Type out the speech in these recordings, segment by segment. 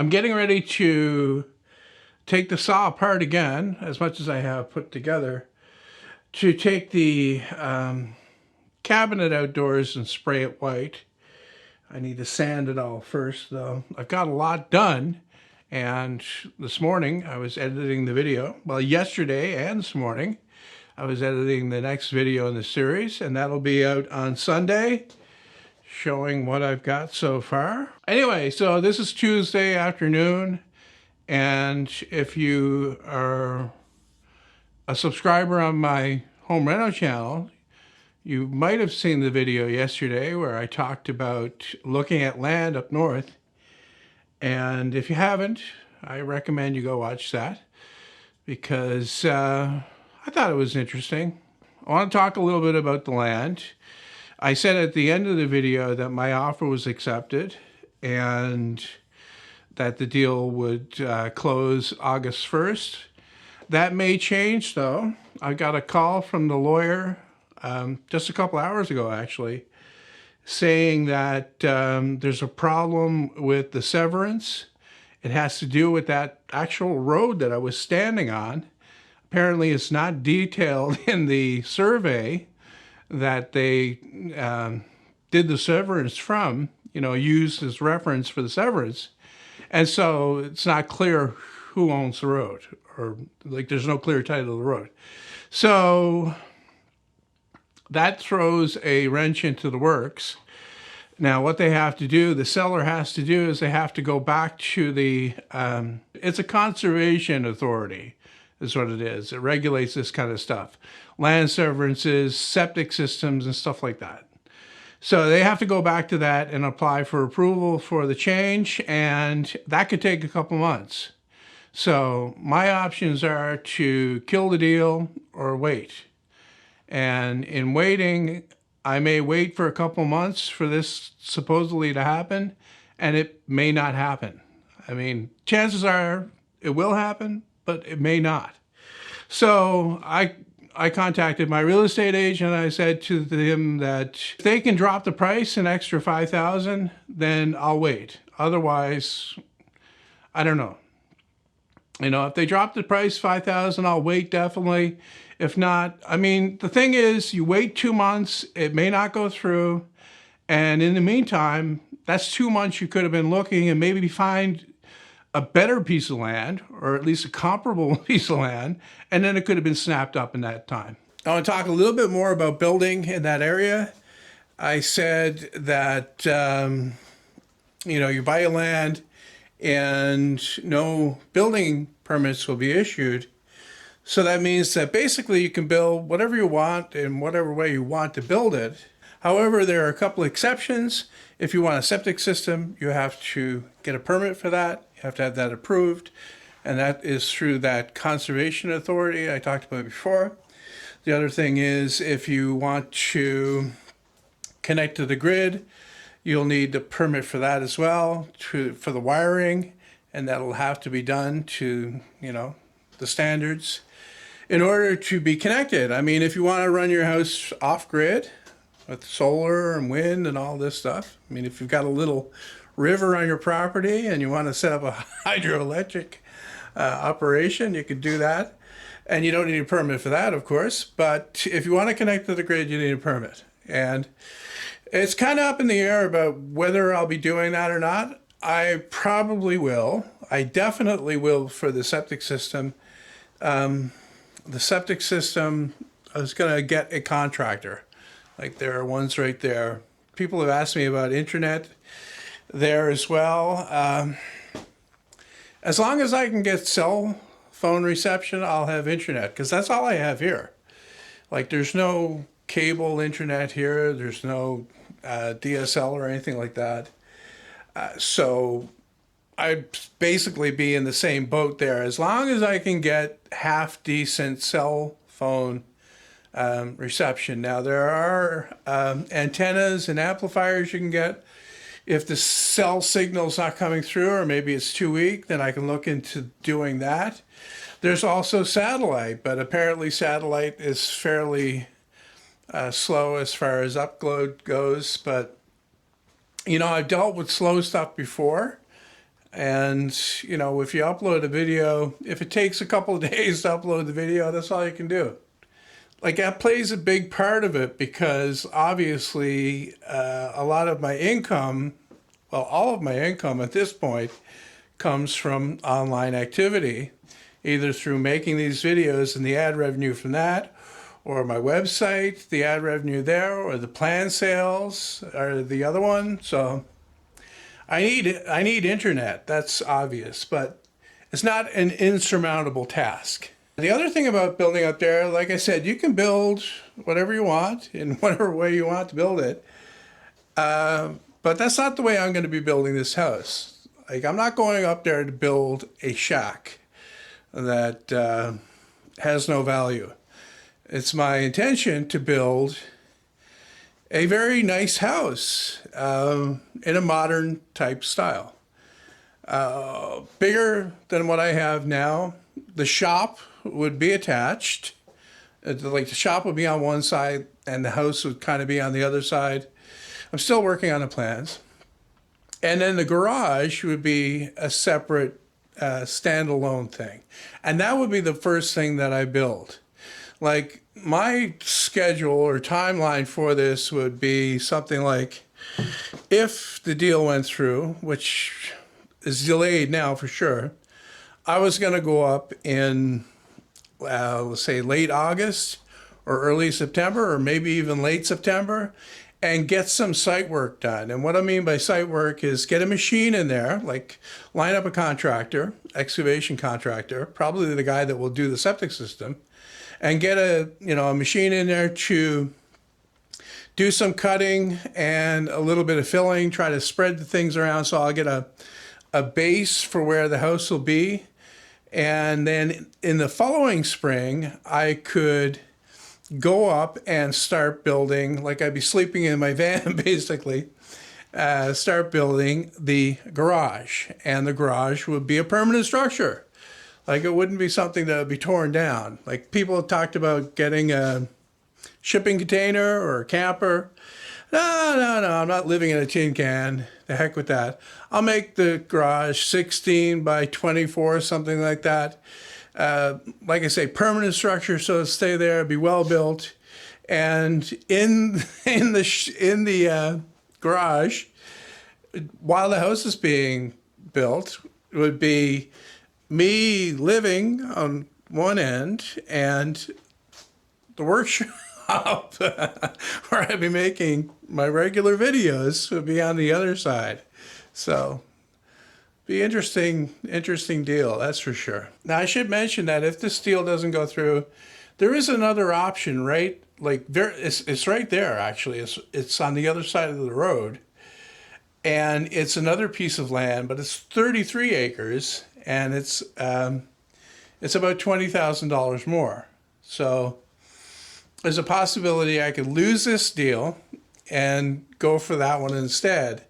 I'm getting ready to take the saw apart again, as much as I have put together, to take the cabinet outdoors and spray it white. I need to sand it all first, though. I've got a lot done, and this morning I was editing the video. Well, yesterday and this morning I was editing the next video in the series, and that'll be out on Sunday, showing what I've got so far. Anyway, so this is Tuesday afternoon, and if you are a subscriber on my home reno channel, you might have seen the video yesterday where I talked about looking at land up north. And if you haven't, I recommend you go watch that, because I thought it was interesting. I want to talk a little bit about the land. I said at the end of the video that my offer was accepted and that the deal would close August 1st. That may change, though. I got a call from the lawyer just a couple hours ago, actually, saying that there's a problem with the severance. It has to do with that actual road that I was standing on. Apparently, it's not detailed in the survey that they did the severance from, used as reference for the severance. And so it's not clear who owns the road, or there's no clear title of the road. So that throws a wrench into the works. Now, what they have to do, the seller has to do, is they have to go back to the, it's a conservation authority, is what it is. It regulates this kind of stuff. Land severances, septic systems, and stuff like that. So they have to go back to that and apply for approval for the change, and that could take a couple months. So my options are to kill the deal or wait. And in waiting, I may wait for a couple months for this supposedly to happen, and it may not happen. I mean, chances are it will happen, but it may not. So I contacted my real estate agent. I said to them that if they can drop the price an extra $5,000, then I'll wait. Otherwise, I don't know. If they drop the price $5,000, I'll wait definitely. If not, I mean, the thing is, you wait 2 months, it may not go through. And in the meantime, that's 2 months you could have been looking and maybe find a better piece of land, or at least a comparable piece of land, and then it could have been snapped up in that time. I want to talk a little bit more about building in that area. I said that, you buy a land and no building permits will be issued. So that means that basically you can build whatever you want in whatever way you want to build it. However, there are a couple exceptions. If you want a septic system, you have to get a permit for that. You have to have that approved. And that is through that conservation authority I talked about before. The other thing is, if you want to connect to the grid, you'll need a permit for that as well, for the wiring. And that'll have to be done to, the standards in order to be connected. I mean, if you want to run your house off grid with solar and wind and all this stuff, I mean, if you've got a little river on your property and you want to set up a hydroelectric operation, you could do that. And you don't need a permit for that, of course. But if you want to connect to the grid, you need a permit. And it's kind of up in the air about whether I'll be doing that or not. I probably will. I definitely will for the septic system. The septic system, I was going to get a contractor. Like, there are ones right there. People have asked me about internet there as well. As long as I can get cell phone reception, I'll have internet, because that's all I have here. Like, there's no cable internet here. There's no DSL or anything like that. So I'd basically be in the same boat there. As long as I can get half decent cell phone reception. Now, there are antennas and amplifiers you can get. If the cell signal's not coming through, or maybe it's too weak, then I can look into doing that. There's also satellite, but apparently satellite is fairly slow as far as upload goes. But, I've dealt with slow stuff before. And, you know, if you upload a video, if it takes a couple of days to upload the video, that's all you can do. Like, that plays a big part of it, because obviously a lot of my income, well, all of my income at this point comes from online activity, either through making these videos and the ad revenue from that, or my website, the ad revenue there, or the plan sales, or the other one. So I need internet, that's obvious, but it's not an insurmountable task. The other thing about building up there, like I said, you can build whatever you want in whatever way you want to build it. But that's not the way I'm going to be building this house. Like, I'm not going up there to build a shack that has no value. It's my intention to build a very nice house in a modern type style. Bigger than what I have now. The shop would be attached. Like, the shop would be on one side and the house would kind of be on the other side. I'm still working on the plans. And then the garage would be a separate standalone thing. And that would be the first thing that I build. Like, my schedule or timeline for this would be something like, if the deal went through, which is delayed now for sure, I was going to go up in, let's say, late August or early September, or maybe even late September, and get some site work done. And what I mean by site work is get a machine in there, like line up a contractor, excavation contractor, probably the guy that will do the septic system, and get a machine in there to do some cutting and a little bit of filling, try to spread the things around so I'll get a base for where the house will be. And then in the following spring, I could go up and start building, like, I'd be sleeping in my van basically, start building the garage. And the garage would be a permanent structure. Like, it wouldn't be something that would be torn down. Like, people have talked about getting a shipping container or a camper. No, I'm not living in a tin can. The heck with that. I'll make the garage 16 by 24, something like that. Like I say, permanent structure, so it'll stay there, be well built. And in the garage, while the house is being built, it would be me living on one end and the workshop where I'd be making my regular videos would be on the other side. So be interesting deal, that's for sure. Now, I should mention that if this deal doesn't go through, there is another option, right? Like, it's right there, actually. It's on the other side of the road. And it's another piece of land, but it's 33 acres, and it's about $20,000 more. So there's a possibility I could lose this deal and go for that one instead.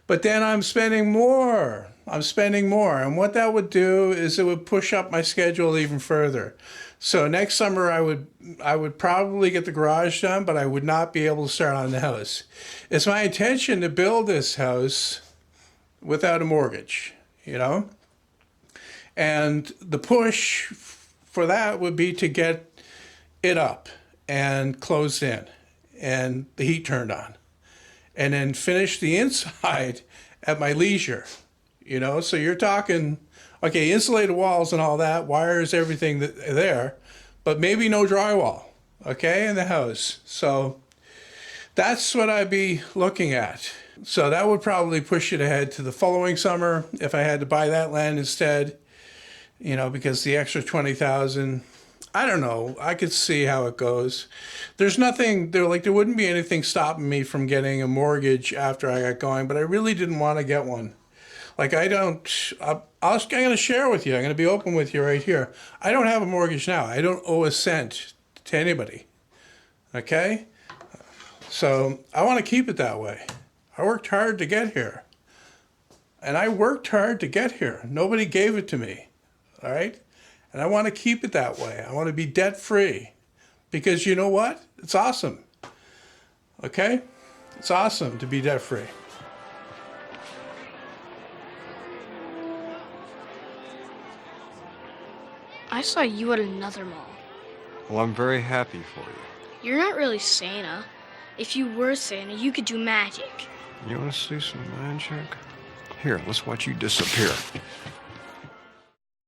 But then I'm spending more. And what that would do is it would push up my schedule even further. So next summer I would probably get the garage done, but I would not be able to start on the house. It's my intention to build this house without a mortgage, And the push for that would be to get it up and closed in and the heat turned on, and then finish the inside at my leisure, So you're talking, okay, insulated walls and all that, wires, everything there, but maybe no drywall, okay, in the house. So that's what I'd be looking at. So that would probably push it ahead to the following summer if I had to buy that land instead, because the extra 20,000, I don't know. I could see how it goes. There's nothing there, like, there wouldn't be anything stopping me from getting a mortgage after I got going, but I really didn't want to get one. Like, I'm going to share with you. I'm going to be open with you right here. I don't have a mortgage now. I don't owe a cent to anybody. Okay? So I want to keep it that way. I worked hard to get here. And I worked hard to get here. Nobody gave it to me. All right? And I want to keep it that way. I want to be debt-free. Because you know what? It's awesome. Okay? It's awesome to be debt-free. I saw you at another mall. Well, I'm very happy for you. You're not really Santa. If you were Santa, you could do magic. You want to see some magic? Here, let's watch you disappear.